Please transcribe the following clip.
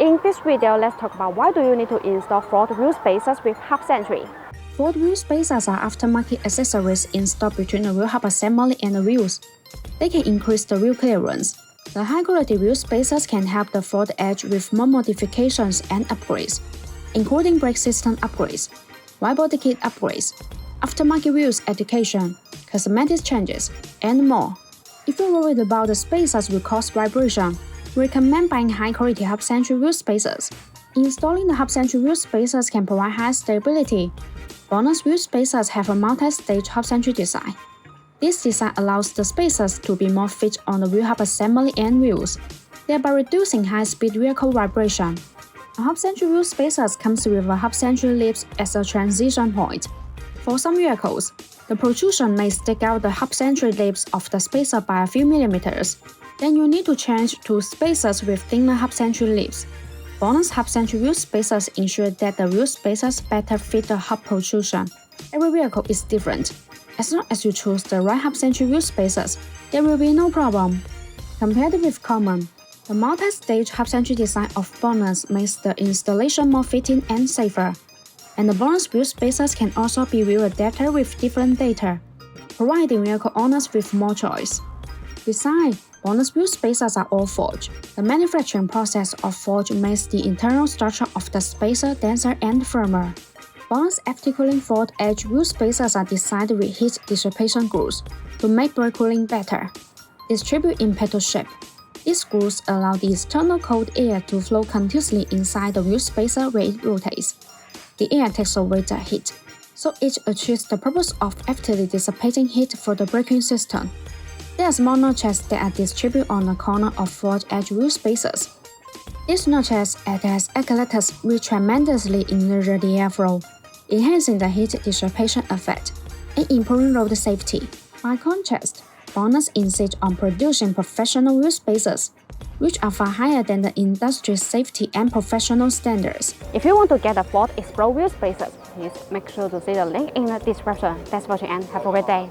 In this video, let's talk about why do you need to install Ford wheel spacers with Hub-Centric. Ford wheel spacers are aftermarket accessories installed between the wheel hub assembly and the wheels. They can increase the wheel clearance. The high-quality wheel spacers can help the Ford Edge with more modifications and upgrades, including brake system upgrades, wide body kit upgrades, aftermarket wheels education, cosmetic changes, and more. If you're worried about the spacers will cause vibration, we recommend buying high-quality Hub-Centric wheel spacers. Installing the Hub-Centric wheel spacers can provide high stability. BONOSS wheel spacers have a multi-stage Hub-Centric design. This design allows the spacers to be more fit on the wheel hub assembly and wheels, thereby reducing high-speed vehicle vibration. A Hub-Centric wheel spacers comes with a Hub-Centric lips as a transition point. For some vehicles, the protrusion may stick out the Hub-Centric lips of the spacer by a few millimeters. Then you need to change to spacers with thinner Hub-Centric lips. BONOSS Hub-Centric wheel spacers ensure that the wheel spacers better fit the hub protrusion. Every vehicle is different. As long as you choose the right Hub-Centric wheel spacers, there will be no problem. Compared with common, the multi-stage Hub-Centric design of BONOSS makes the installation more fitting and safer. And the BONOSS wheel spacers can also be wheel adapted with different data, providing vehicle owners with more choice. Besides, BONOSS wheel spacers are all forged. The manufacturing process of forge makes the internal structure of the spacer denser and firmer. BONOSS active cooling Ford Edge wheel spacers are designed with heat dissipation grooves to make brake cooling better. Distribute in petal shape. These grooves allow the external cold air to flow continuously inside the wheel spacer where it rotates. The air takes away the heat, so it achieves the purpose of actively dissipating heat for the braking system. There are small notches that are distributed on the corner of Ford Edge wheel spacers. These notches act as acolytes which tremendously enrich the airflow, enhancing the heat dissipation effect and improving road safety. By contrast, BONOSS insists on producing professional wheel spacers, which are far higher than the industry safety and professional standards. If you want to get the Ford Explode wheel spacers, please make sure to see the link in the description. Thanks for watching and have a great day.